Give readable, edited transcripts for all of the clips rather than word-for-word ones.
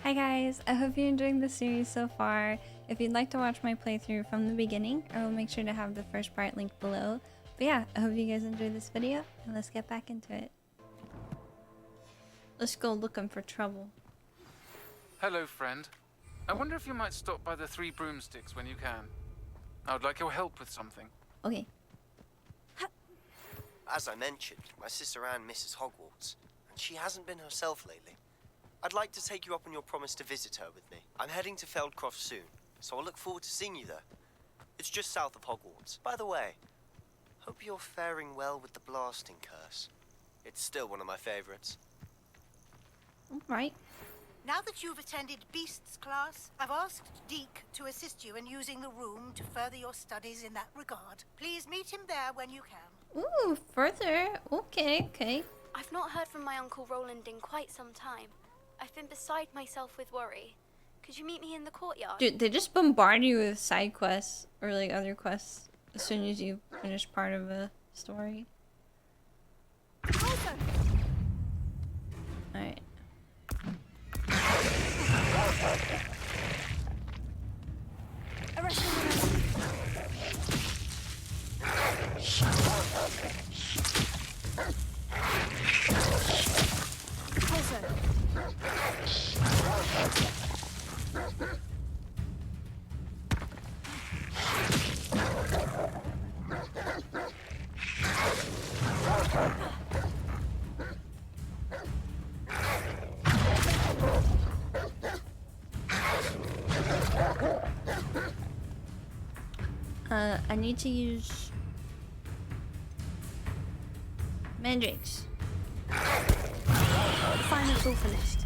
Hi guys, I hope you're enjoying the series so far. If you'd like to watch my playthrough from the beginning, I will make sure to have the first part linked below. But yeah, I hope you guys enjoyed this video, and let's get back into it. Let's go looking for trouble. Hello, friend. I wonder if you might stop by the Three Broomsticks when you can. I would like your help with something. Okay. As I mentioned, my sister Anne misses Hogwarts, and she hasn't been herself lately. I'd like to take you up on your promise to visit her with me. I'm heading to Feldcroft soon, so I'll look forward to seeing you there. It's just south of Hogwarts. By the way, hope you're faring well with the blasting curse. It's still one of my favorites. Alright. Now that you've attended Beasts class, I've asked Deke to assist you in using the room to further your studies in that regard. Please meet him there when you can. Ooh, further. Okay. I've not heard from my Uncle Roland in quite some time. I've been beside myself with worry. Could you meet me in the courtyard? Dude, they just bombard you with side quests or like other quests as soon as you finish part of a story. Alright. I need to use Mandrakes. Finally, it's all finished.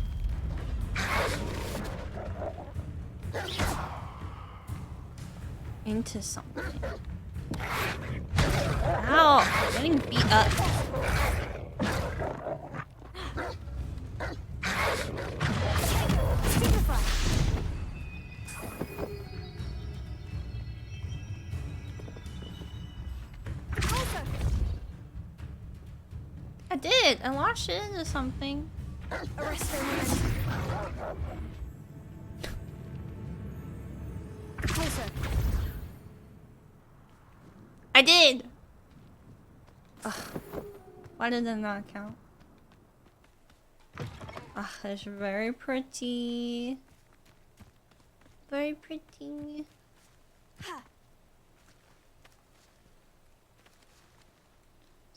Into something. Ow! I'm getting beat up. I did! I launched it into something. I did! Ugh. Why did that not count? Ah, that's very pretty. Very pretty.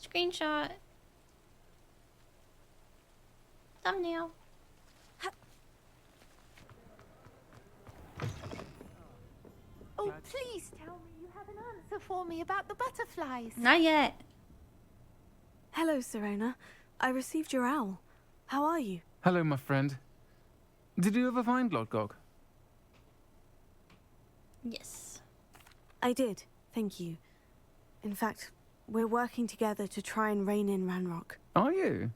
Screenshot. Thumbnail. Oh, please tell me you have an answer for me about the butterflies. Not yet. Hello, ShesEmma. I received your owl. How are you? Hello, my friend. Did you ever find Lodgok? Yes. I did, thank you. In fact, we're working together to try and rein in Ranrock. Are you?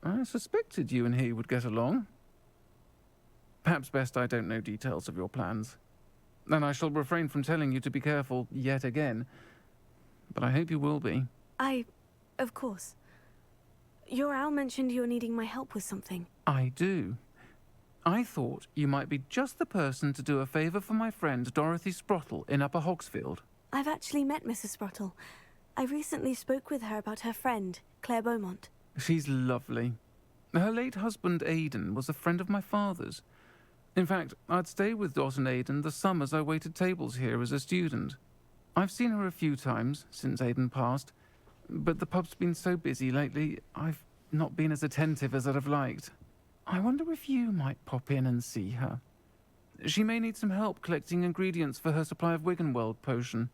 I suspected you and he would get along. Perhaps best I don't know details of your plans. And I shall refrain from telling you to be careful yet again. But I hope you will be. Of course. Your owl mentioned you're needing my help with something. I do. I thought you might be just the person to do a favour for my friend Dorothy Sprottle in Upper Hogsfield. I've actually met Mrs. Sprottle. I recently spoke with her about her friend, Claire Beaumont. She's lovely. Her late husband Aidan was a friend of my father's. In fact, I'd stay with Dot and Aidan the summers I waited tables here as a student. I've seen her a few times since Aidan passed, but the pub's been so busy lately, I've not been as attentive as I'd have liked. I wonder if you might pop in and see her. She may need some help collecting ingredients for her supply of Wiggenweld potion.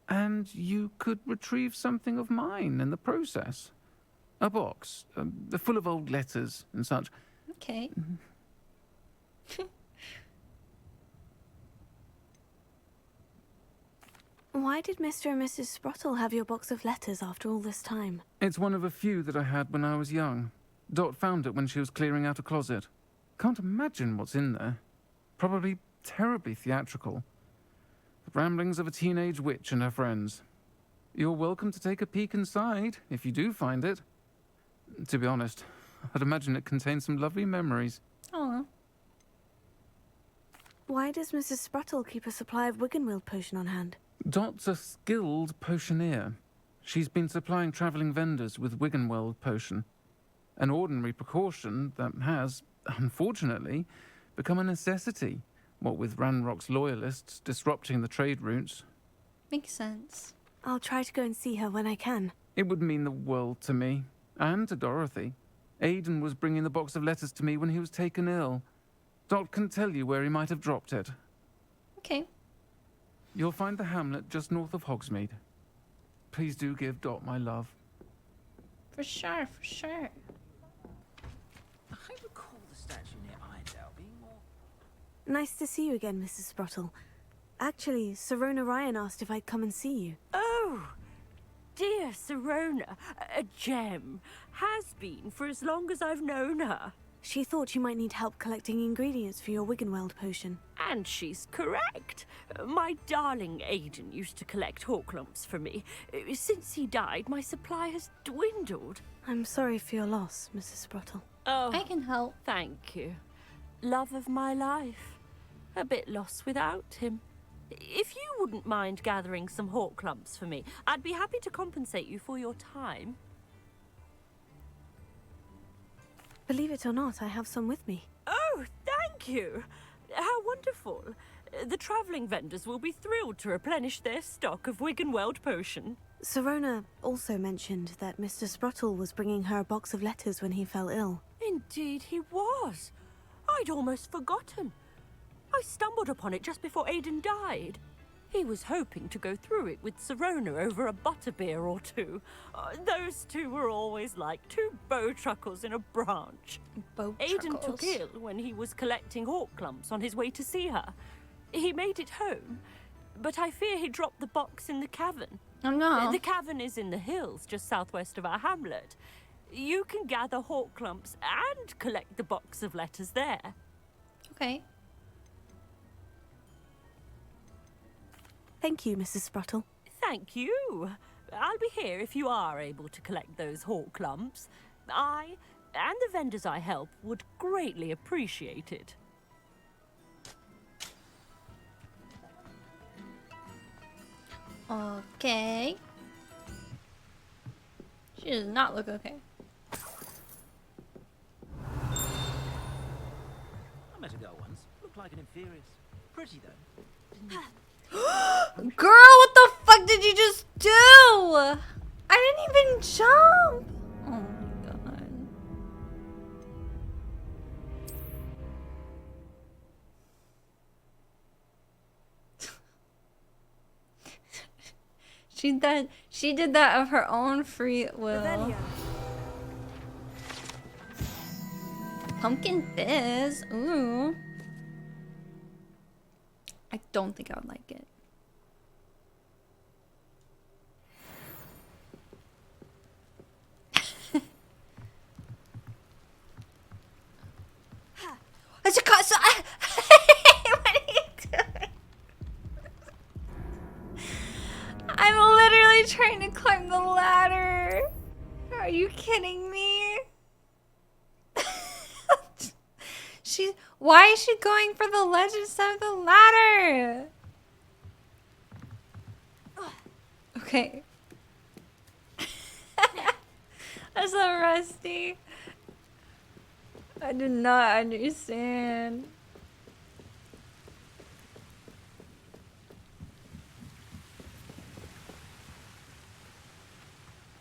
And you could retrieve something of mine in the process. A box, full of old letters and such. Okay. Why did Mr. and Mrs. Sprottle have your box of letters after all this time? It's one of a few that I had when I was young. Dot found it when she was clearing out a closet. Can't imagine what's in there. Probably terribly theatrical. The ramblings of a teenage witch and her friends. You're welcome to take a peek inside, if you do find it. To be honest, I'd imagine it contains some lovely memories. Oh, Why does Mrs. Spruttle keep a supply of Wiggenweld potion on hand? Dot's a skilled potioneer. She's been supplying travelling vendors with Wiggenweld potion. An ordinary precaution that has, unfortunately, become a necessity, what with Ranrock's loyalists disrupting the trade routes. makes sense. I'll try to go and see her when I can. It would mean the world to me, and to Dorothy. Aidan was bringing the box of letters to me when he was taken ill. Dot can tell you where he might have dropped it. Okay. You'll find the hamlet just north of Hogsmeade. Please do give Dot my love. For sure, for sure. I recall the statue near Irondale being more... Nice to see you again, Mrs. Spruttle. Actually, Sirona Ryan asked if I'd come and see you. Oh, dear Sirona, a gem. Has been for as long as I've known her. She thought you might need help collecting ingredients for your Wiggenweld potion. And she's correct. My darling Aidan used to collect hawk lumps for me. Since he died, my supply has dwindled. I'm sorry for your loss, Mrs. Spruttle. Oh, I can help. thank you. Love of my life. A bit lost without him. If you wouldn't mind gathering some hawk lumps for me, I'd be happy to compensate you for your time. Believe it or not, I have some with me. Oh, thank you. How wonderful. The travelling vendors will be thrilled to replenish their stock of Wiggenweld potion. Sirona also mentioned that Mr. Spruttle was bringing her a box of letters when he fell ill. Indeed he was. I'd almost forgotten. I stumbled upon it just before Aidan died. He was hoping to go through it with Sirona over a butterbeer or two. Those two were always like two bowtruckles in a branch. Aidan took ill when he was collecting hawk lumps on his way to see her. He made it home, but I fear he dropped the box in the cavern. Oh no. The cavern is in the hills just southwest of our hamlet. You can gather hawk lumps and collect the box of letters there. Okay. Thank you, Mrs. Spruttle. Thank you. I'll be here if you are able to collect those hawk lumps. I and the vendors I help would greatly appreciate it. Okay. She does not look okay. I met a girl once. Looked like an inferior. Pretty, though. Girl, what the fuck did you just do? I didn't even jump. Oh my god. She did that of her own free will. VIVARIUM. Pumpkin fizz. Ooh. I don't think I would like it. It's a cut. What are you doing? I'm literally trying to climb the ladder. Are you kidding me? Why is she going for the ledge instead of the ladder? Okay. I'm so rusty. I do not understand.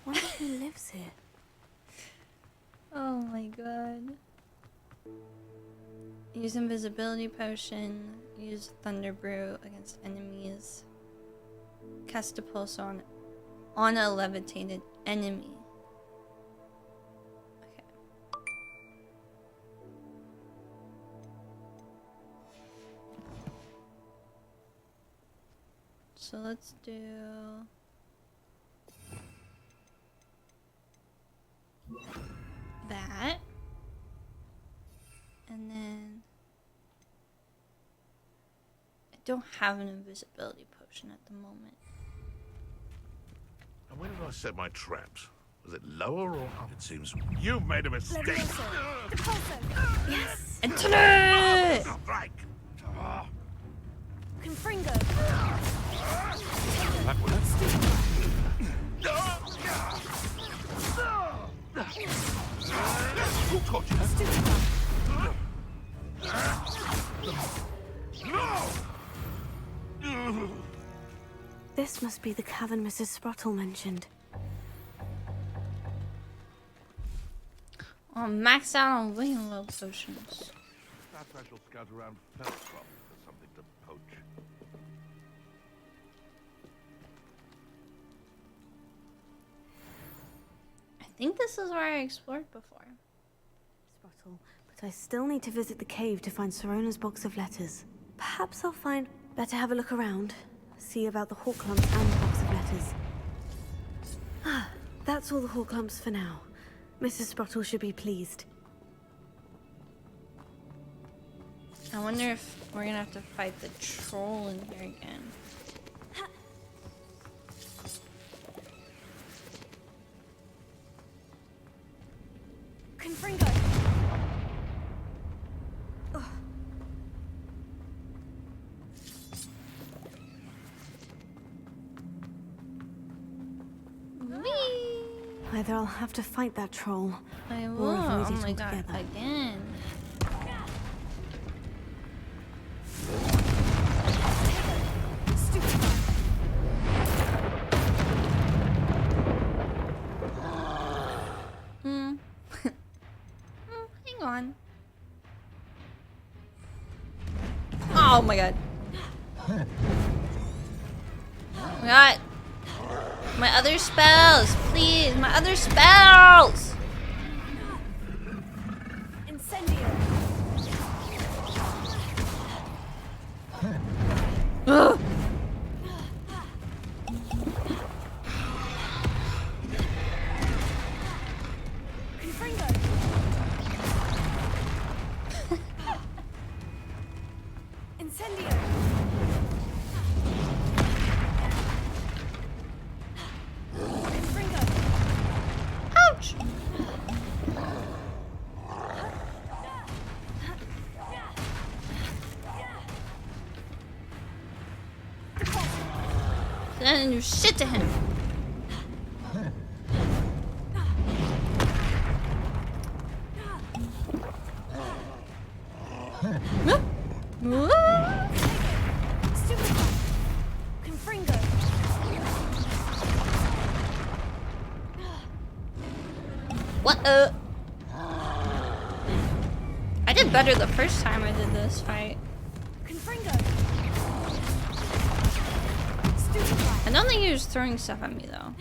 Wonder who lives here. Oh my god. Use invisibility potion. Use thunder brew against enemies. Cast a pulse on a levitated enemy. Okay. So let's do that. And then I don't have an invisibility potion at the moment. And where did I set my traps? Was it lower or up? It seems you've made a mistake. Yes. Internet! Strike. Confringo. That works. Who taught you that? This must be the cavern Mrs. Sprottle mentioned. Oh, maxed out on wing low potions. Perhaps I shall scout around Feldcroft for something to poach. I think this is where I explored before. Sprottle, but I still need to visit the cave to find Sirona's box of letters. Perhaps I'll find... Better have a look around. See about the hawk lumps and the box of letters. Ah, that's all the hawk lumps for now. Mrs. Sprottle should be pleased. I wonder if we're gonna have to fight the troll in here again. Confringo. Either I'll have to fight that troll, I or will. avoid Oh it my god, altogether. again. Hang on. Oh my god. Oh my god. My other spells, please. My other spells. Incendio. Ugh. Confringo. Incendio. Confringo. Ouch. Then you shit to him. Stupefy. Confringo. What? I did better the first time I did this fight. Confringo. Stupefy. I don't think he was throwing stuff at me though.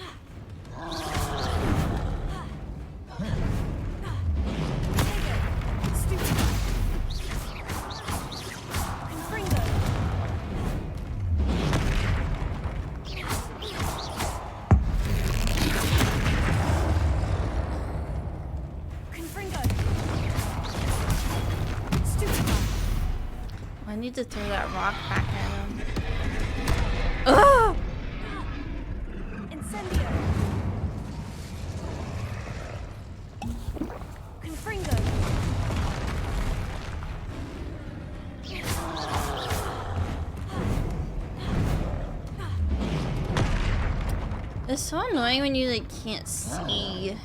I need to throw that rock back at him. Ugh! Incendio. Confringo. It's so annoying when you like can't see.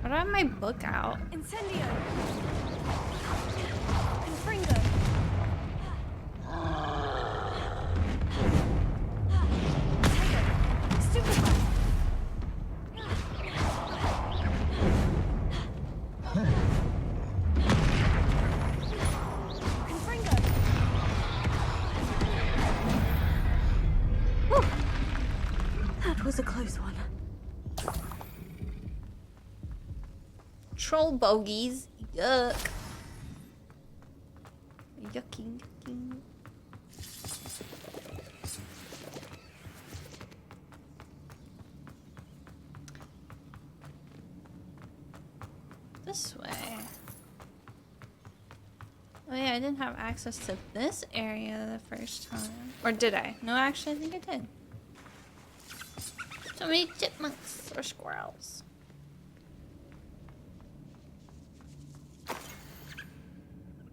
I don't have my book out. Incendio. Confringo. Stupefy. Confringo. Whew. That was a close one. Troll bogies. Yuck. Yucky. Yucky. I didn't have access to this area the first time. Or did I? No, actually, I think I did. So many chipmunks or squirrels.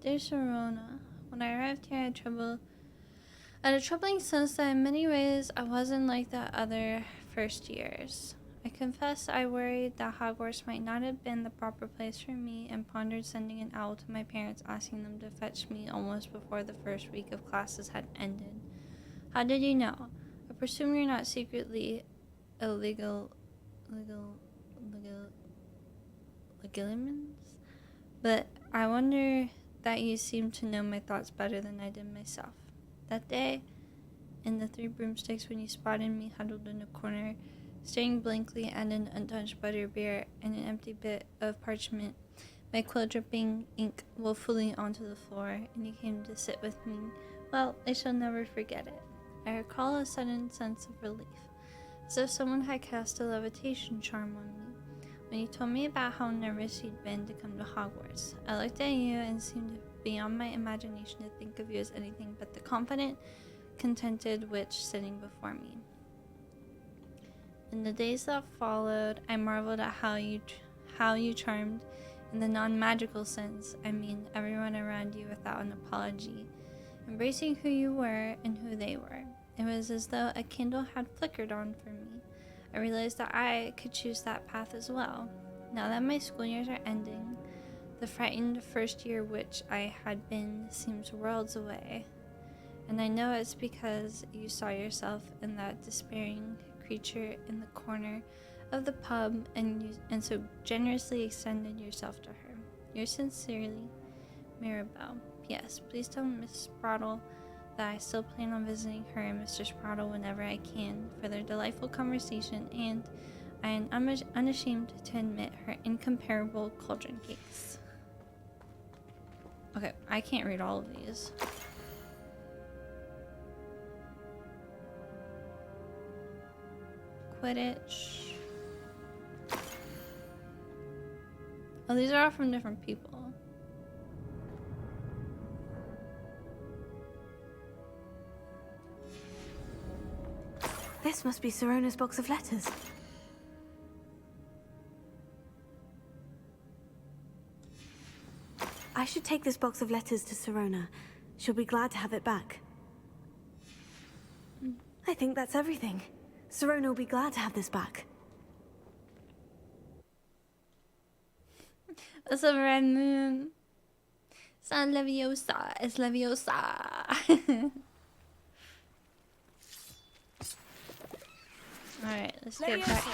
Dear Sharona, when I arrived here, I had a troubling sense that in many ways I wasn't like the other first years. I confess I worried that Hogwarts might not have been the proper place for me and pondered sending an owl to my parents asking them to fetch me almost before the first week of classes had ended. How did you know? I presume you're not secretly illegal, but I wonder that you seem to know my thoughts better than I did myself. That day, in the Three Broomsticks, when you spotted me huddled in a corner, staring blankly at an untouched butterbeer and an empty bit of parchment, my quill dripping ink woefully onto the floor, and you came to sit with me, well, I shall never forget it. I recall a sudden sense of relief, as if someone had cast a levitation charm on me. When you told me about how nervous you'd been to come to Hogwarts, I looked at you and seemed beyond my imagination to think of you as anything but the confident, contented witch sitting before me. In the days that followed, I marveled at how you charmed, in the non-magical sense, I mean everyone around you without an apology, embracing who you were and who they were. It was as though a candle had flickered on for me. I realized that I could choose that path as well. Now that my school years are ending, the frightened first-year witch I had been seems worlds away. And I know it's because you saw yourself in that despairing creature in the corner of the pub and so generously extended yourself to her. Yours sincerely, Mirabelle. P.S. Please tell Miss Sprottle that I still plan on visiting her and Mr. Sprottle whenever I can for their delightful conversation, and I am unashamed to admit her incomparable cauldron cakes. Okay, I can't read all of these. Quidditch. Oh, these are all from different people. This must be Sirona's box of letters. I should take this box of letters to Sirona. She'll be glad to have it back. I think that's everything. Sirona will be glad to have this back. It's a red moon. It's not Leviosa. It's Leviosa. Alright, let's get back.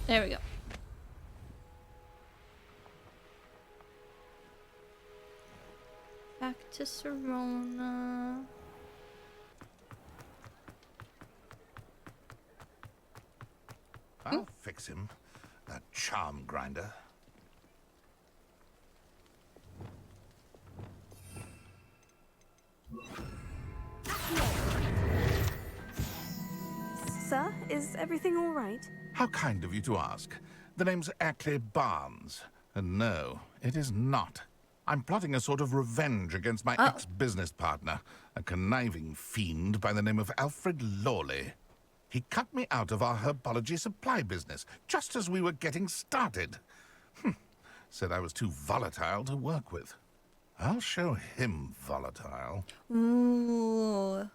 There we go. Back to Sirona. I'll fix him. That charm grinder. Sir, is everything all right? How kind of you to ask. The name's Ackley Barnes. And no, it is not. I'm plotting a sort of revenge against my ex-business partner, a conniving fiend by the name of Alfred Lawley. He cut me out of our herbology supply business, just as we were getting started. Said I was too volatile to work with. I'll show him volatile. Ooh,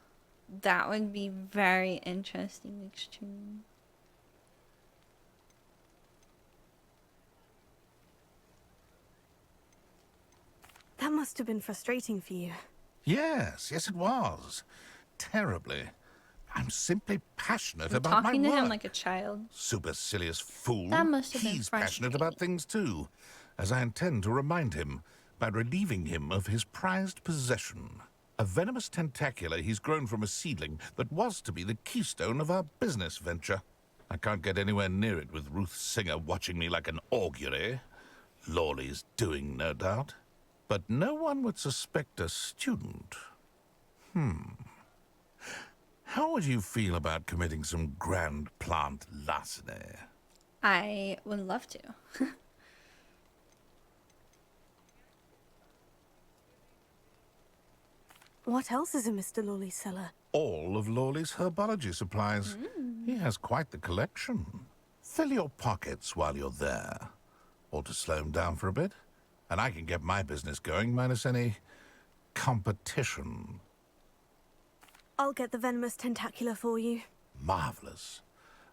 that would be very interesting exchange. That must have been frustrating for you. Yes, it was. Terribly. I'm simply passionate I'm about my talking to work. him like a child. Supercilious fool. That must have been He's passionate frustrating. about things too, as I intend to remind him by relieving him of his prized possession. A venomous tentacula he's grown from a seedling that was to be the keystone of our business venture. I can't get anywhere near it with Ruth Singer watching me like an augury. Lawley's doing, no doubt. But no one would suspect a student. How would you feel about committing some grand plant larceny? I would love to. What else is in Mr. Lawley's cellar? All of Lawley's herbology supplies. He has quite the collection. Fill your pockets while you're there. Or to slow him down for a bit. And I can get my business going minus any competition. I'll get the venomous tentacula for you. Marvelous.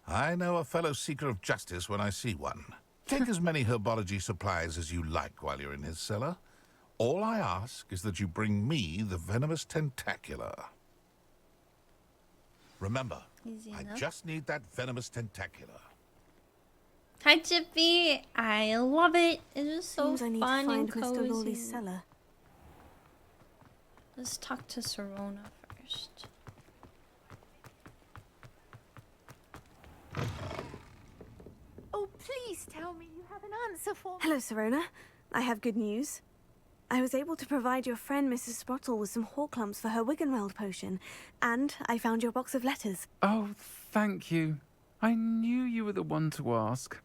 I know a fellow seeker of justice when I see one. Take as many herbology supplies as you like while you're in his cellar. All I ask is that you bring me the venomous tentacula. Remember, Easy I enough. just need that venomous tentacula. Hi, Chippy. I love it. It is so Seems I need fun to and find cozy. Mr. Lawley's cellar. Let's talk to Serona first. Oh, please tell me you have an answer for me. Hello, Serona. I have good news. I was able to provide your friend Mrs. Sprottle with some hawk lumps for her Wiggenweld potion, and I found your box of letters. Oh, thank you. I knew you were the one to ask.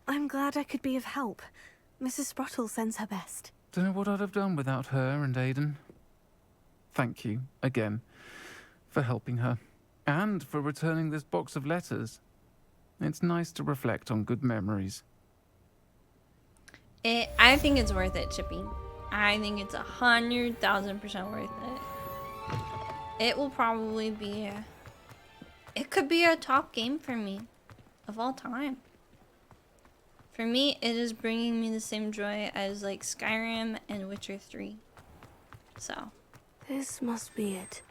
I'm glad I could be of help. Mrs. Sprottle sends her best. Don't know what I'd have done without her and Aidan. Thank you, again, for helping her. And for returning this box of letters. It's nice to reflect on good memories. I think it's worth it, Chippy. I think it's 100,000% worth it. It will probably be it could be a top game for me of all time. For me, it is bringing me the same joy as like Skyrim and Witcher 3. So. This must be it.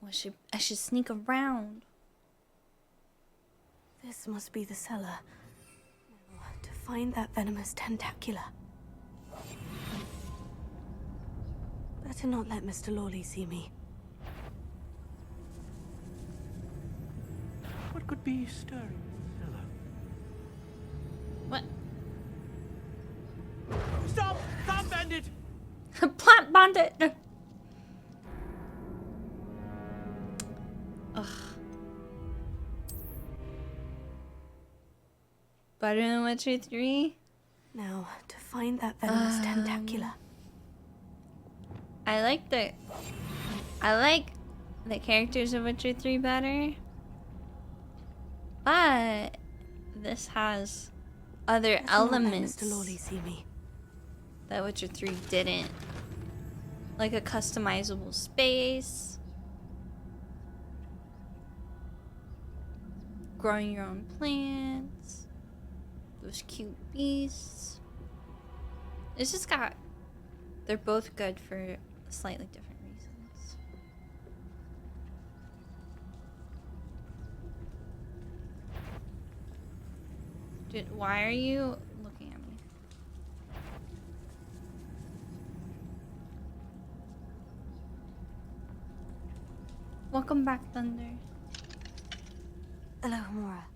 Well, I should sneak around. This must be the cellar. Now, to find that venomous tentacula. Better not let Mr. Lawley see me. What could be stirring in the cellar? What? Stop! Stop, bandit! Plant bandit! Ugh. Better than Witcher 3? Now, to find that venomous tentacula. I like the characters of Witcher 3 better. But this has other Better not let elements Mr. Lawley see me. that Witcher 3 didn't. Like a customizable space. Growing your own plants. Those cute beasts. It's just got... They're both good for slightly different reasons. Dude, why are you looking at me? Welcome back, Thunder. Hello, Mora.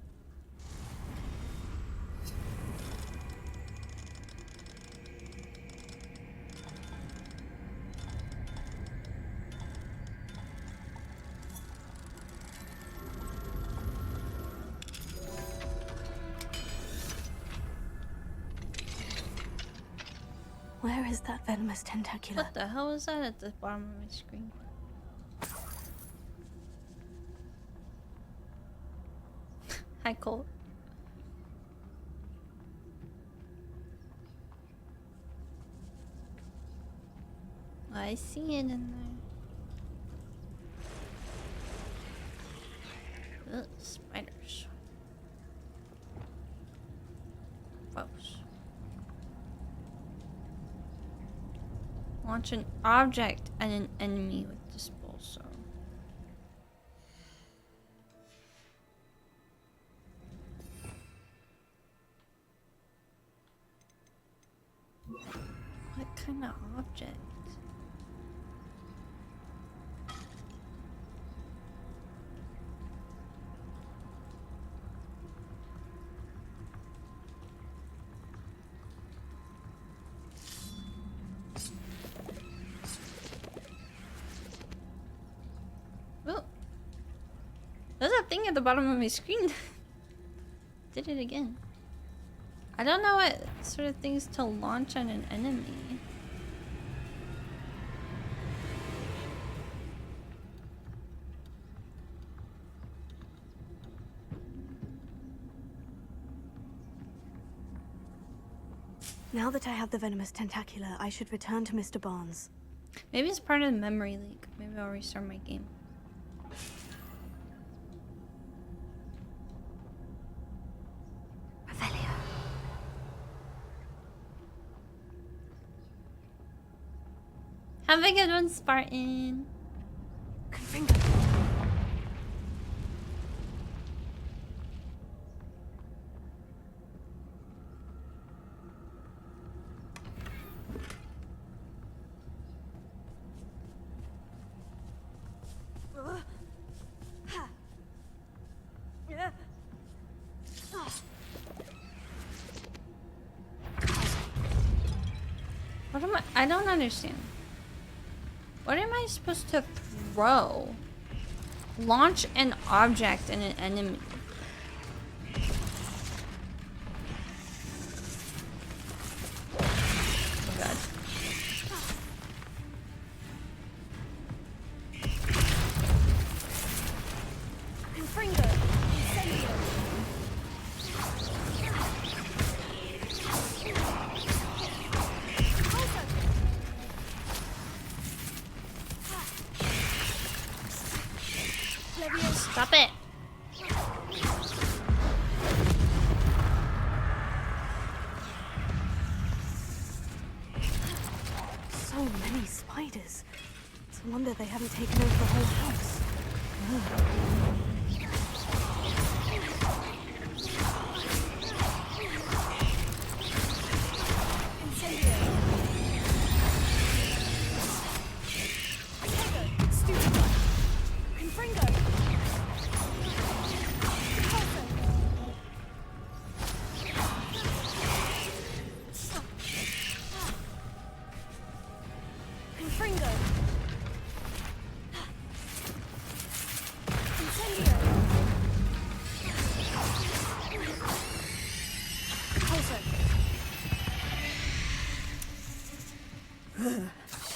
Where is that venomous tentacula? What the hell was that at the bottom of my screen? Hi, Colt. I see it in there. Ugh, spiders. Gross. Launch an object at an enemy with disposal. What kind of object? Oh, there's a thing at the bottom of my screen. Did it again. I don't know what sort of things to launch on an enemy. Now that I have the venomous tentacula, I should return to Mr. Barnes. Maybe it's part of the memory leak. Maybe I'll restart my game. Revelio. Have a good one, Spartan. Confringo. What am I don't understand. What am I supposed to throw? Launch an object in an enemy. Oh god. Confringo. Incendio. Stop it. So many spiders. It's a wonder they haven't taken over the whole house.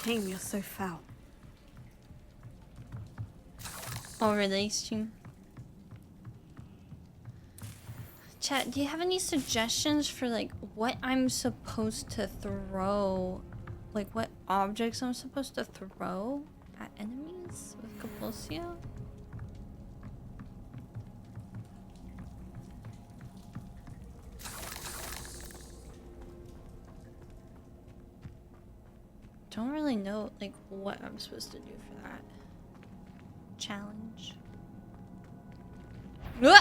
Shame you're so foul. Oh, really, stream? Chat, do you have any suggestions for like what I'm supposed to throw? Like what objects I'm supposed to throw at enemies with Compulsio? Don't really know like what I'm supposed to do for that challenge. Of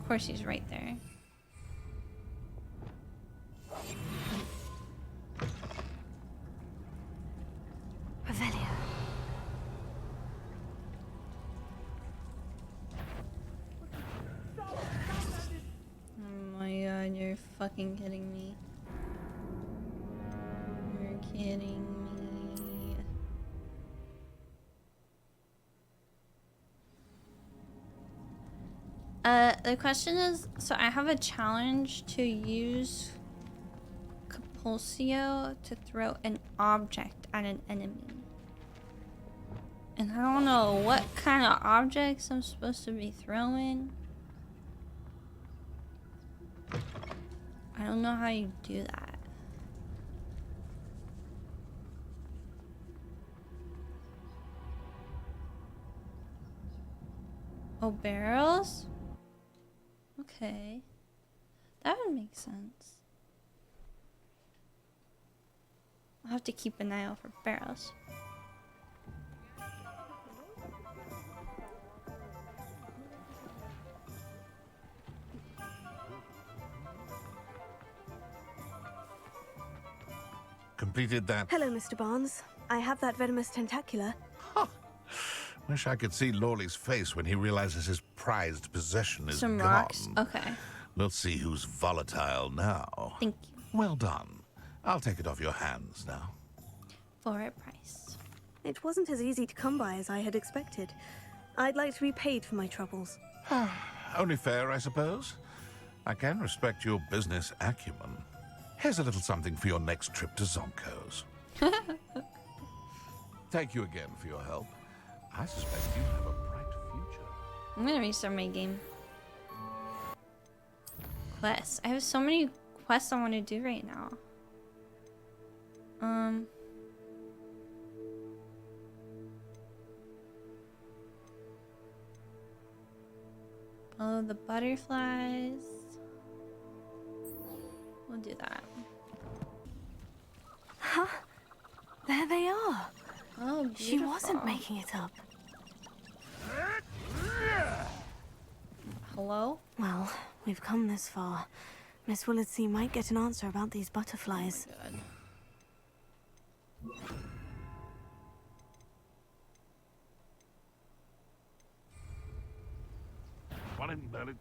course he's right there. Revelio. Oh my god, you're fucking kidding me. You're kidding me. The question is, so I have a challenge to use Compulsio to throw an object at an enemy. And I don't know what kind of objects I'm supposed to be throwing. I don't know how you do that. Oh, barrels? Okay. That would make sense. I'll have to keep an eye out for barrels. Completed that. Hello, Mr. Barnes. I have that venomous tentacula. Wish I could see Lawley's face when he realizes his prized possession is Some gone. rocks? Okay. We'll see who's volatile now. Thank you. Well done. I'll take it off your hands now. For a price. It wasn't as easy to come by as I had expected. I'd like to be paid for my troubles. Only fair, I suppose. I can respect your business acumen. Here's a little something for your next trip to Zonko's. Thank you again for your help. I suspect you have a bright future. I'm gonna restart my game. Quests. I have so many quests I want to do right now. Follow the butterflies. We'll do that. Huh? There they are. Oh, beautiful. She wasn't making it up. Hello? Well, we've come this far. Miss Willardsea might get an answer about these butterflies. Oh my God. Well,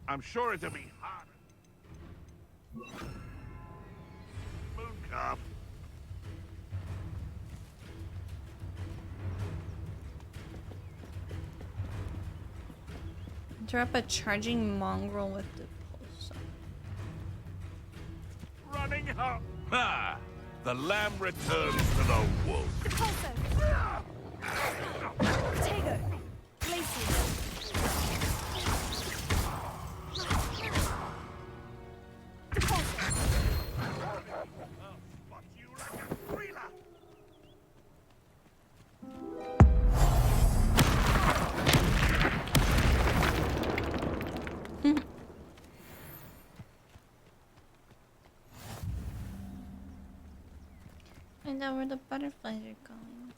I'm sure it'll be hard. Mooncup. Interrupt a charging mongrel with the pulse. Running up. Ha! The lamb returns to the wolf. Potato. Glacier. I know where the butterflies are going.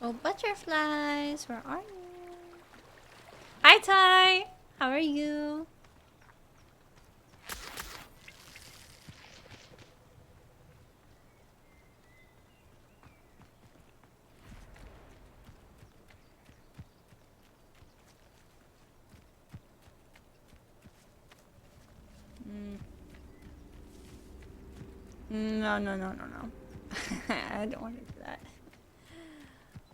Oh, butterflies, where are you? Hi, Ty! How are you? No. I don't want to do that.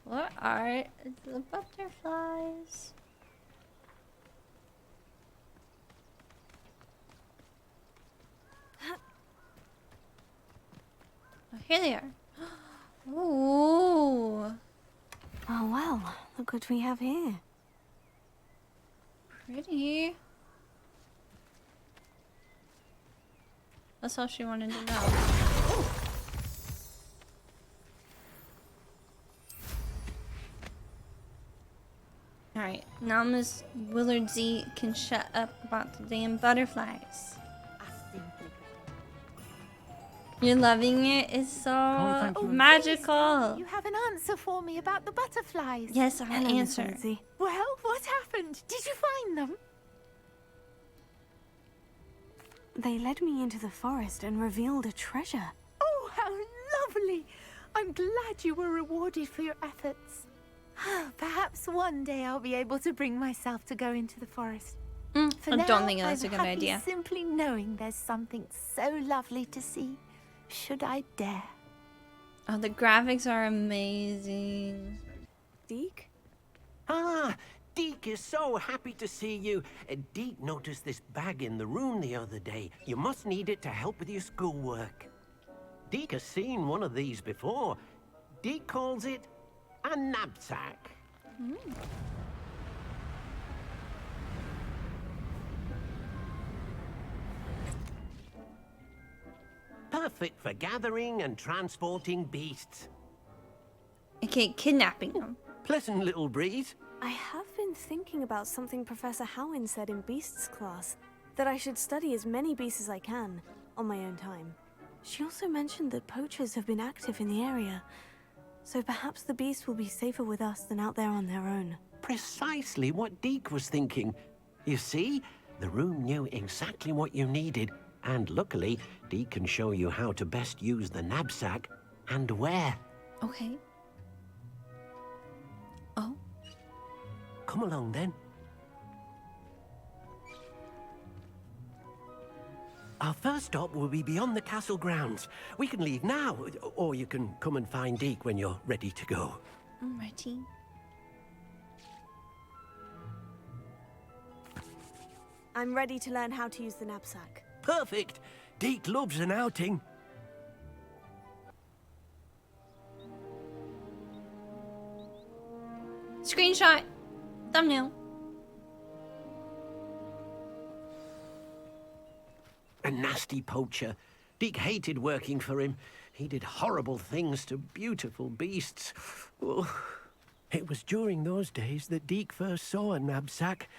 What are the butterflies? Oh, here they are. Ooh. Oh well, look what we have here. Pretty. That's all she wanted to know. Alright, now Miss Willardsea can shut up about the damn butterflies. You're loving it? It's so magical. You have an answer for me about the butterflies. Yes, I have an Hello, Miss answer. Willardsea. Well, what happened? Did you find them? They led me into the forest and revealed a treasure. Oh, how lovely! I'm glad you were rewarded for your efforts. Perhaps one day I'll be able to bring myself to go into the forest. For I now, don't think that's I'm a good happy idea. simply knowing there's something so lovely to see. Should I dare? Oh, the graphics are amazing. Deke? Ah, Deke is so happy to see you. Deke noticed this bag in the room the other day. You must need it to help with your schoolwork. Deke has seen one of these before. Deke calls it a knapsack. Perfect for gathering and transporting beasts. Okay, kidnapping them. Pleasant little breeze. I have been thinking about something Professor Howin said in Beasts class, that I should study as many beasts as I can, on my own time. She also mentioned that poachers have been active in the area, so perhaps the beasts will be safer with us than out there on their own. Precisely what Deke was thinking. You see, the room knew exactly what you needed, and luckily, Deke can show you how to best use the knapsack and where. Okay. Oh. Come along then. Our first stop will be beyond the castle grounds. We can leave now, or you can come and find Deke when you're ready to go. I'm ready. I'm ready to learn how to use the knapsack. Perfect! Deke loves an outing. Screenshot. Thumbnail. A nasty poacher. Deke hated working for him. He did horrible things to beautiful beasts. Oh, it was during those days that Deke first saw a knapsack.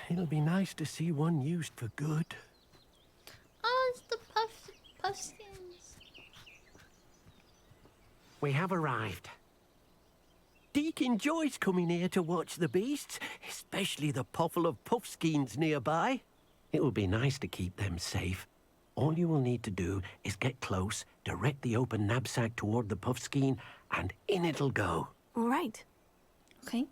It'll be nice to see one used for good. Oh, it's the puffskins. We have arrived. Deke enjoys coming here to watch the beasts, especially the poffle of puffskeins nearby. It will be nice to keep them safe. All you will need to do is get close, direct the open knapsack toward the puffskein, and in it'll go. All right. Okay.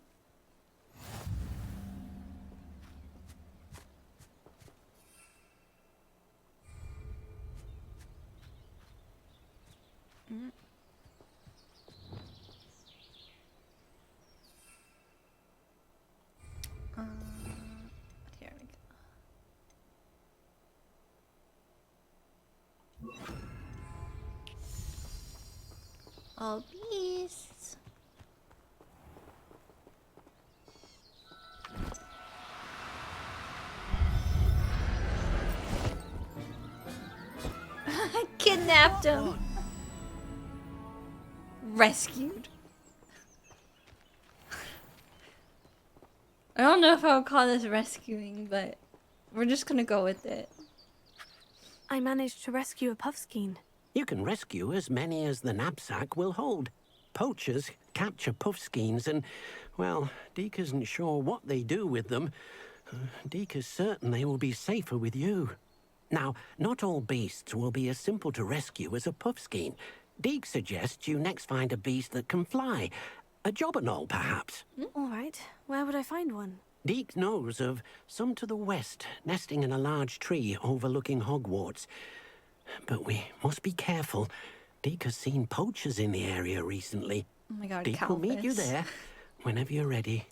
Here we go. All beasts. I kidnapped him. Rescued. I don't know if I would call this rescuing, but we're just gonna go with it. I managed to rescue a puffskein. You can rescue as many as the knapsack will hold. Poachers capture puffskeins and, well, Deke isn't sure what they do with them. Deke is certain they will be safer with you. Now, not all beasts will be as simple to rescue as a puffskein. Deke suggests you next find a beast that can fly. A jobberknoll, perhaps. All right. Where would I find one? Deke knows of some to the west, nesting in a large tree overlooking Hogwarts. But we must be careful. Deke has seen poachers in the area recently. Oh my god, Deke will meet you Calvis. there whenever you're ready.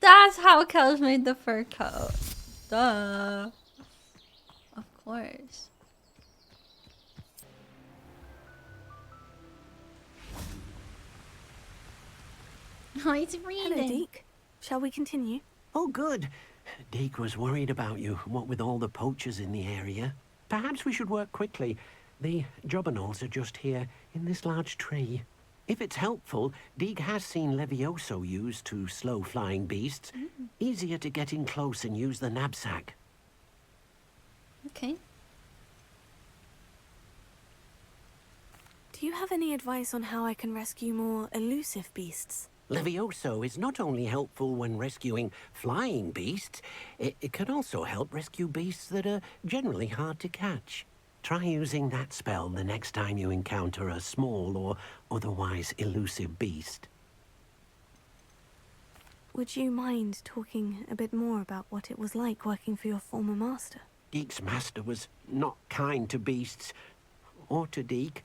That's how Kel's made the fur coat. Duh. Of course. Oh, he's reading. Hello, Deke. Shall we continue? Oh, good. Deke was worried about you, what with all the poachers in the area. Perhaps we should work quickly. The jobberknolls are just here, in this large tree. If it's helpful, Deke has seen Levioso used to slow flying beasts. Easier to get in close and use the knapsack. Okay. Do you have any advice on how I can rescue more elusive beasts? Levioso is not only helpful when rescuing flying beasts, it can also help rescue beasts that are generally hard to catch. Try using that spell the next time you encounter a small or otherwise elusive beast. Would you mind talking a bit more about what it was like working for your former master? Deke's master was not kind to beasts, or to Deke.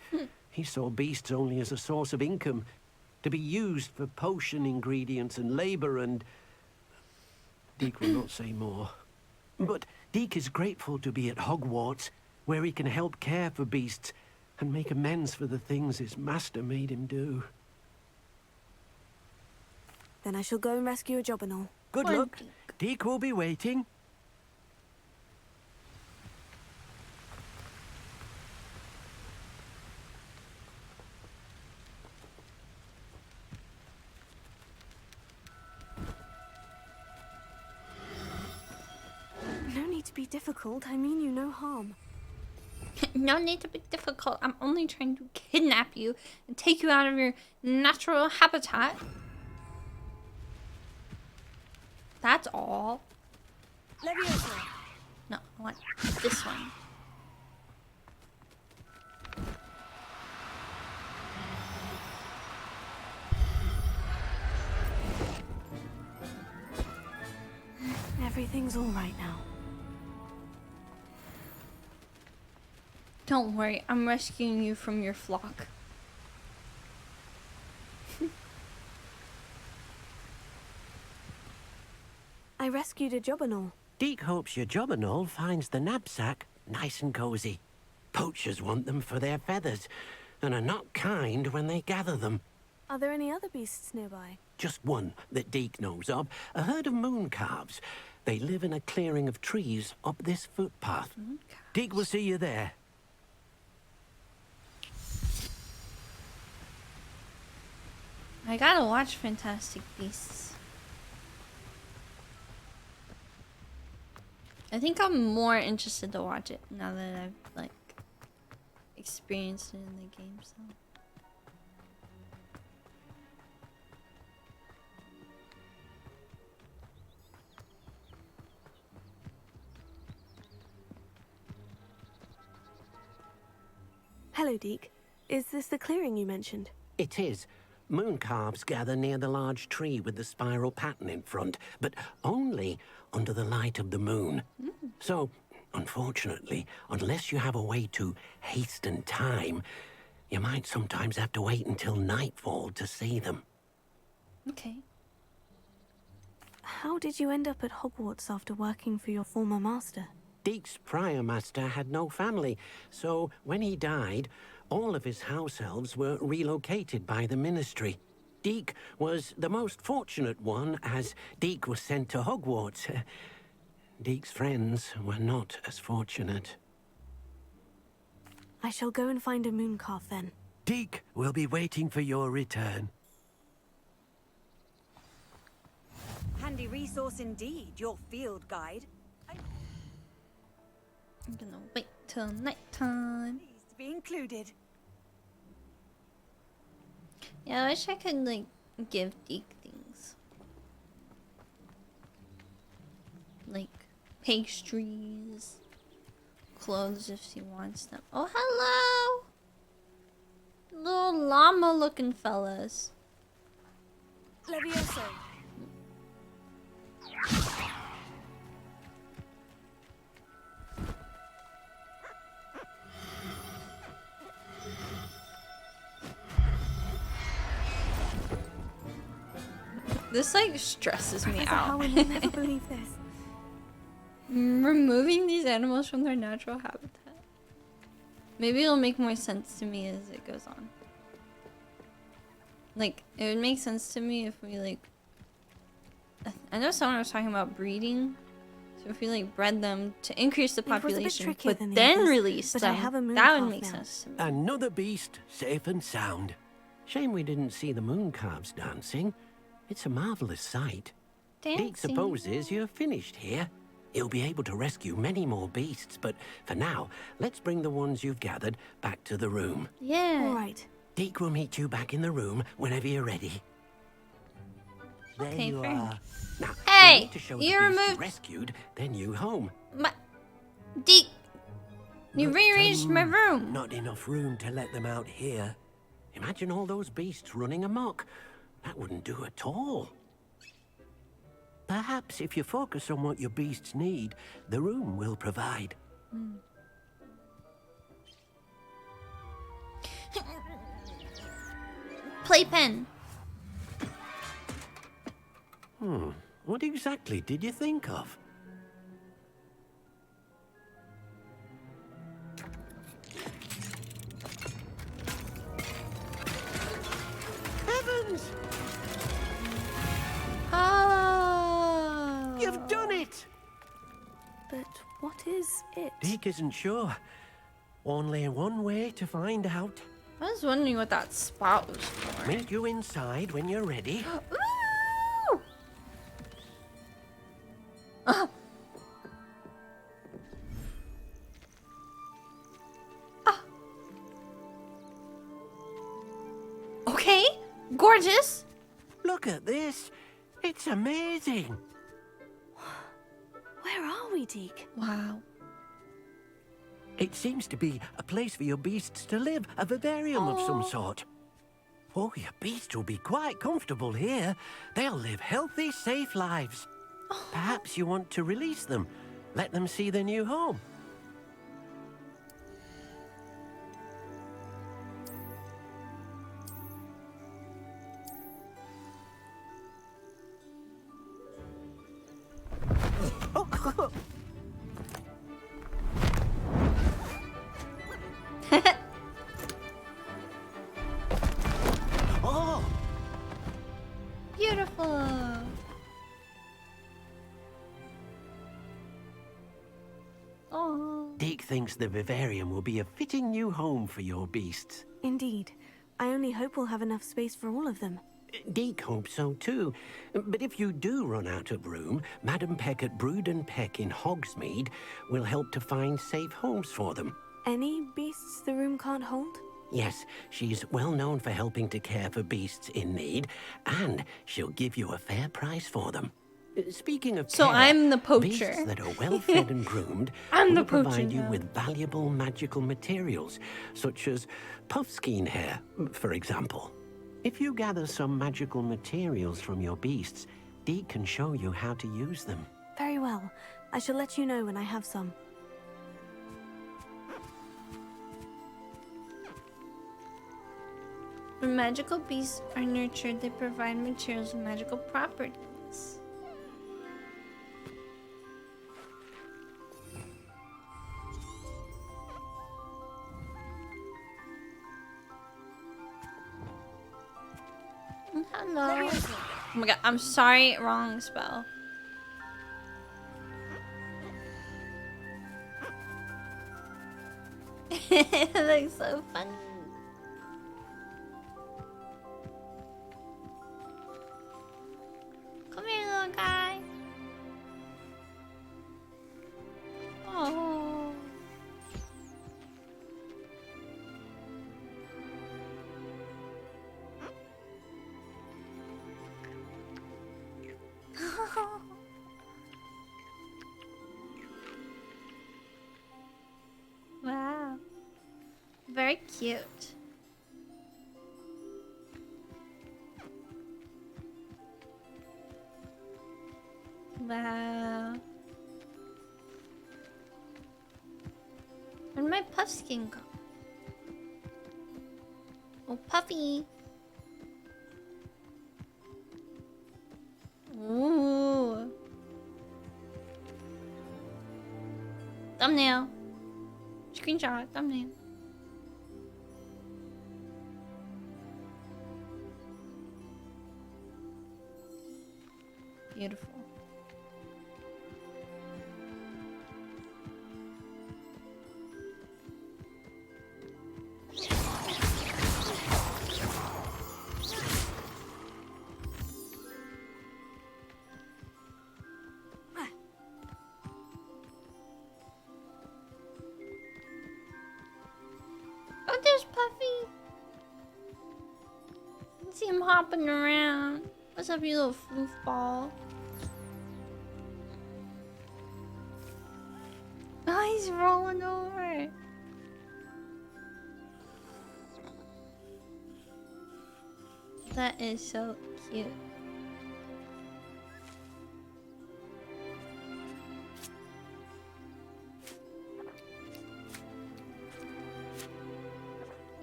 He saw beasts only as a source of income, to be used for potion ingredients and labor, and Deke will not say more. But Deke is grateful to be at Hogwarts, where he can help care for beasts and make amends for the things his master made him do. Then I shall go and rescue a jobberknoll. Good Poor luck. Deke will be waiting. No need to be difficult. I mean you no harm. No need to be difficult. I'm only trying to kidnap you and take you out of your natural habitat. That's all. Levioso. No, I want this one. Everything's all right now. Don't worry, I'm rescuing you from your flock. I rescued a jobberknoll. Deke hopes your jobberknoll finds the knapsack nice and cozy. Poachers want them for their feathers, and are not kind when they gather them. Are there any other beasts nearby? Just one that Deke knows of, a herd of moon calves. They live in a clearing of trees up this footpath. Deke will see you there. I gotta watch Fantastic Beasts. I think I'm more interested to watch it now that I've like experienced it in the game. So. Hello, Deke. Is this the clearing you mentioned? It is. Moon calves gather near the large tree with the spiral pattern in front, but only under the light of the moon. So, unfortunately, unless you have a way to hasten time, you might sometimes have to wait until nightfall to see them. Okay. How did you end up at Hogwarts after working for your former master? Deke's prior master had no family, so when he died, all of his house elves were relocated by the ministry. Deke was the most fortunate one, as Deke was sent to Hogwarts. Deke's friends were not as fortunate. I shall go and find a moon calf then. Deke will be waiting for your return. Handy resource indeed, your field guide. I'm gonna wait till nighttime. Pleased to be included. Yeah, I wish I could like give Deke things. Like pastries, clothes if she wants them. Oh, hello! Little llama looking fellas. Levioso. This like stresses me Professor out. Howard will never believe this. Removing these animals from their natural habitat. Maybe it'll make more sense to me as it goes on. Like, it would make sense to me if we like... I know someone was talking about breeding. So if we like bred them to increase the population, but then release them, that would make sense to me. Another beast, safe and sound. Shame we didn't see the moon calves dancing. It's a marvelous sight. Deke supposes you're finished here. He'll be able to rescue many more beasts, but for now, let's bring the ones you've gathered back to the room. Yeah. All right. Deke will meet you back in the room whenever you're ready. There Okay, you fair. are. Now, Hey, you need to show the you beast removed- you rescued, then you home. Deke, you But, rearranged my room. Not enough room to let them out here. Imagine all those beasts running amok. That wouldn't do at all. Perhaps if you focus on what your beasts need, the room will provide. Playpen. What exactly did you think of? Heavens! Oh. You've done it! But what is it? Deke isn't sure. Only one way to find out. I was wondering what that spot was for. Meet you inside when you're ready. Ooh! Okay, gorgeous. Look at this. It's amazing. Where are we, Deke? Wow. It seems to be a place for your beasts to live, a vivarium of some sort. Oh, your beasts will be quite comfortable here. They'll live healthy, safe lives. Perhaps you want to release them. Let them see their new home. Deke thinks the vivarium will be a fitting new home for your beasts. Indeed. I only hope we'll have enough space for all of them. Deke hopes so too. But if you do run out of room, Madam Peck at Brood and Peck in Hogsmeade will help to find safe homes for them. Any beasts the room can't hold? Yes, she's well known for helping to care for beasts in need, and she'll give you a fair price for them. Speaking of So care, I'm the poacher. beasts that are well fed and groomed I'm the will poacher provide you now. with valuable magical materials, such as puffskein hair, for example. If you gather some magical materials from your beasts, Deke can show you how to use them. Very well. I shall let you know when I have some. When magical beasts are nurtured, they provide materials with magical properties. Hello. Oh my god, I'm sorry, wrong spell. It looks so funny. Come here, little guy. Oh. Wow. Very cute. Wow. Where'd my puffskin go? Oh, Puffy. Ooh. Thumbnail. Screenshot. Thumbnail. Beautiful. Oh, there's Puffy. I see him hopping around. What's up, you little foofball? Oh, he's rolling over. That is so cute.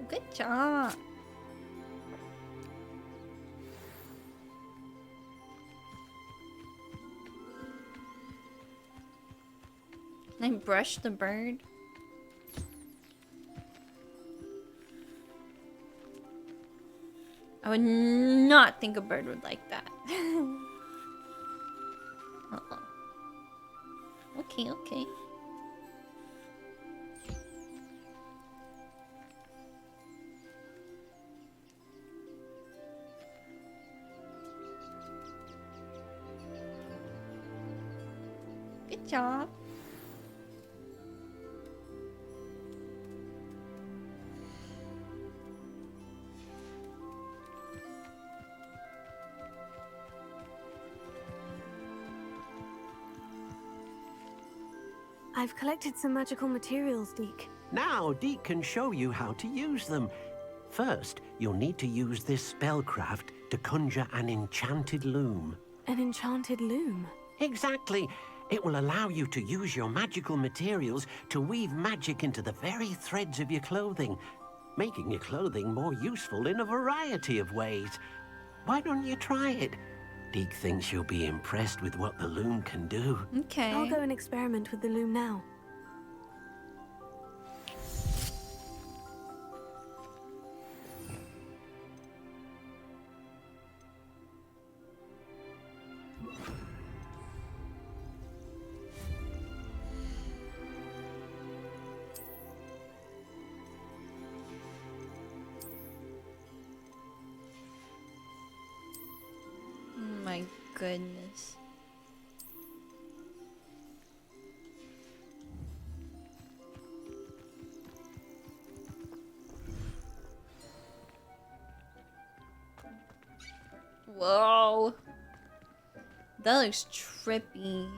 Good job. Can I brush the bird? I would not think a bird would like that. Uh-oh. Okay, okay. Good job. I've collected some magical materials, Deke. Now, Deke can show you how to use them. First, you'll need to use this spellcraft to conjure an enchanted loom. An enchanted loom? Exactly. It will allow you to use your magical materials to weave magic into the very threads of your clothing, making your clothing more useful in a variety of ways. Why don't you try it? Deke thinks you'll be impressed with what the loom can do. Okay. I'll go and experiment with the loom now. goodness. Whoa. That looks trippy.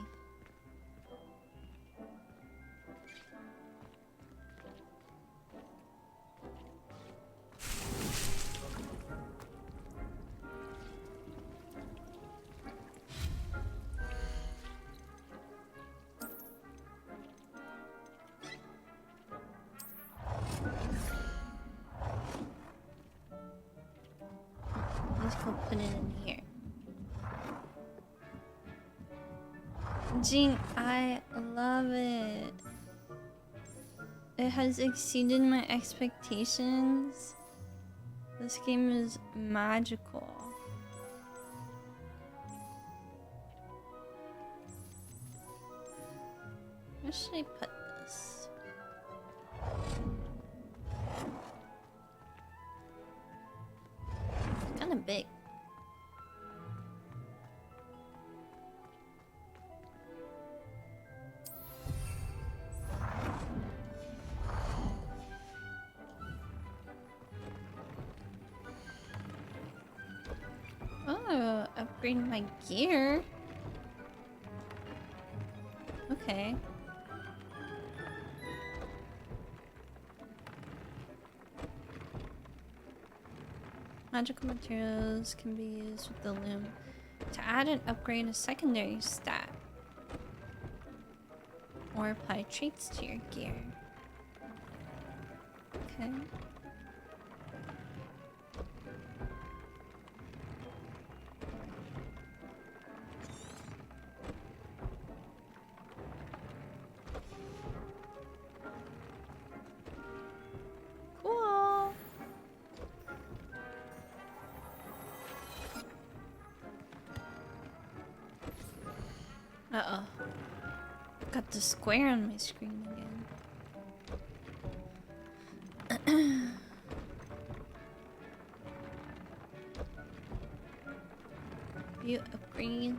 Let's go put it in here. Jing, I love it. It has exceeded my expectations. This game is magical. Where should I put this? It's kind of big. Oh, upgrade my gear. Okay. Magical materials can be used with the loom to add and upgrade a secondary stat or apply traits to your gear. Okay. Cool. Uh-oh. Got the square on my screen again. You upgrade.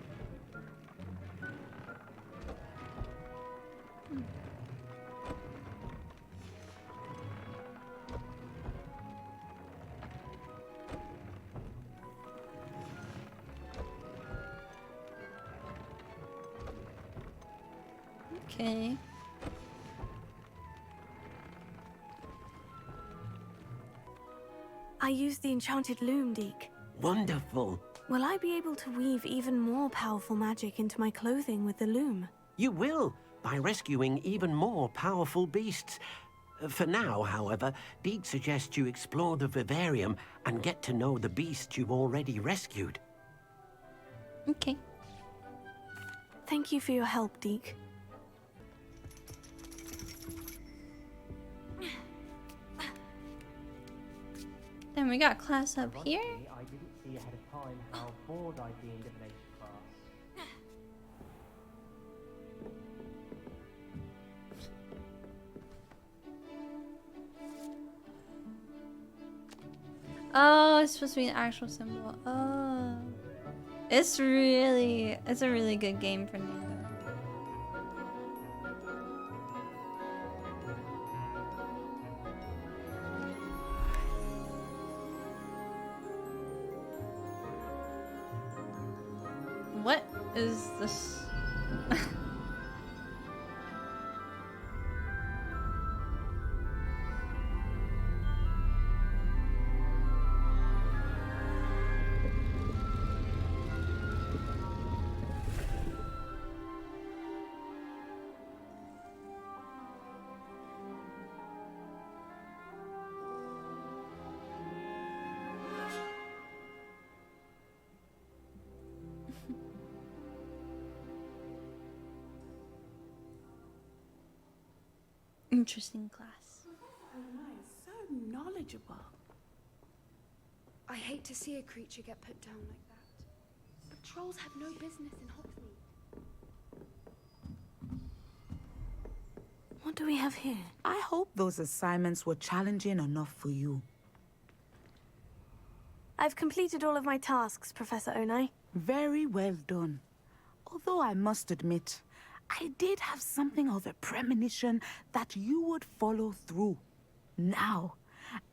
Okay. I used the enchanted loom, Deke. Wonderful. Will I be able to weave even more powerful magic into my clothing with the loom? You will, by rescuing even more powerful beasts. For now, however, Deke suggests you explore the vivarium and get to know the beasts you've already rescued. Okay. Thank you for your help, Deke. Then we got class up here. I didn't see ahead of time how bored I'd be in divination class. Oh, it's supposed to be an actual symbol. Oh. It's a really good game for Nando. What is this? Interesting class. Oh my, so knowledgeable. I hate to see a creature get put down like that. But trolls have no business in Hogsmeade. What do we have here? I hope those assignments were challenging enough for you. I've completed all of my tasks, Professor Onai. Very well done. Although I must admit, I did have something of a premonition that you would follow through. Now,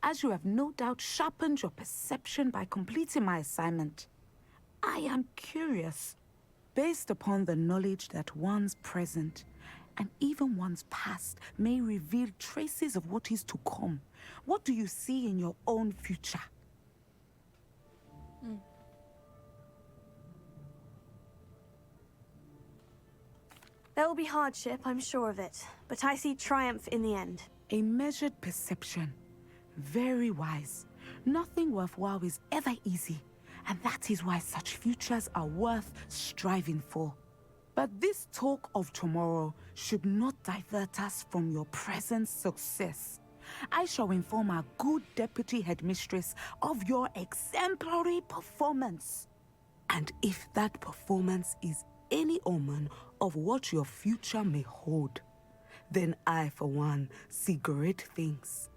as you have no doubt sharpened your perception by completing my assignment, I am curious, based upon the knowledge that one's present and even one's past may reveal traces of what is to come. What do you see in your own future? There will be hardship, I'm sure of it, but I see triumph in the end. A measured perception. Very wise. Nothing worthwhile is ever easy, and that is why such futures are worth striving for. But this talk of tomorrow should not divert us from your present success. I shall inform our good deputy headmistress of your exemplary performance. And if that performance is any omen of what your future may hold, then I, for one, see great things.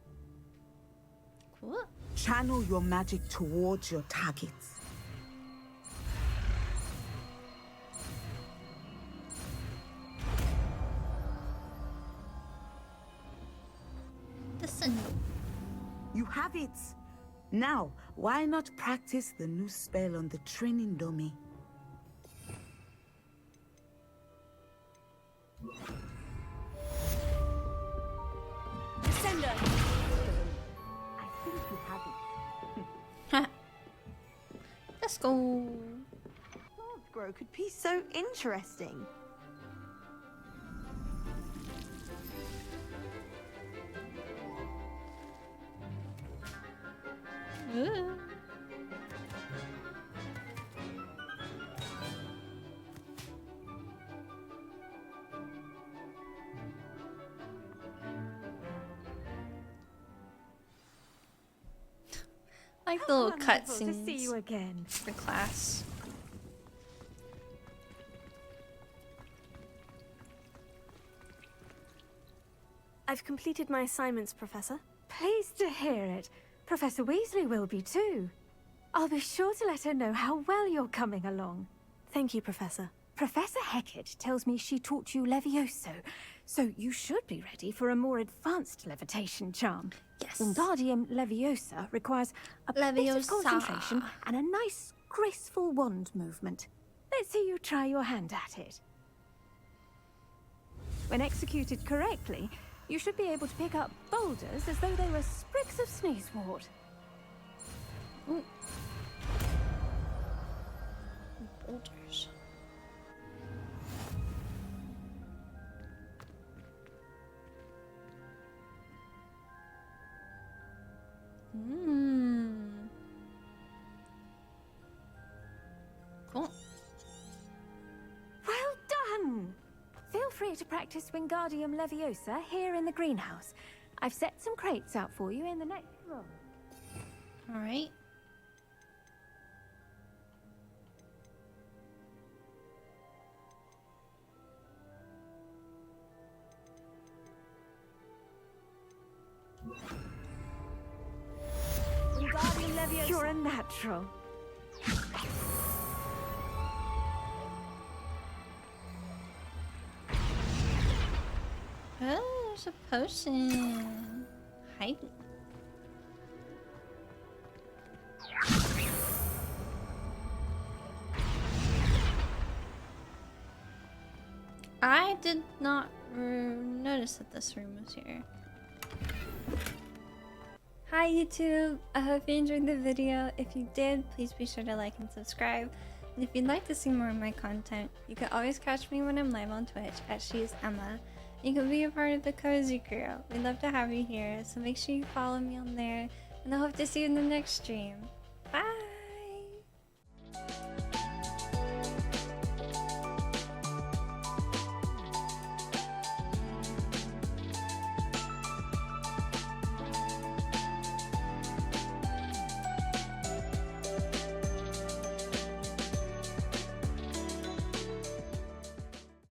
Cool. Channel your magic towards your targets. Listen. You have it. Now, why not practice the new spell on the training dummy? Descender! I think you have it. Let's go. Plants grow could be so interesting. Ooh. Like the little Wonderful to cutscenes see you again. for class. I've completed my assignments, Professor. Pleased to hear it. Professor Weasley will be too. I'll be sure to let her know how well you're coming along. Thank you, Professor. Professor Hecat tells me she taught you Levioso, so you should be ready for a more advanced levitation charm. Yes. Wingardium Leviosa requires a bit of Leviosa. concentration and a nice, graceful wand movement. Let's see you try your hand at it. When executed correctly, you should be able to pick up boulders as though they were sprigs of sneezewort. Ooh. Boulders. Cool. Well done! Feel free to practice Wingardium Leviosa here in the greenhouse. I've set some crates out for you in the next room. All right. Wingardium Leviosa. You're a natural. Oh, there's a potion. Hi. I did not notice that this room was here. Hi YouTube! I hope you enjoyed the video. If you did, please be sure to like and subscribe. And if you'd like to see more of my content, you can always catch me when I'm live on Twitch at ShesEmma. You can be a part of the Cozy Crew. We'd love to have you here, so make sure you follow me on there. And I hope to see you in the next stream.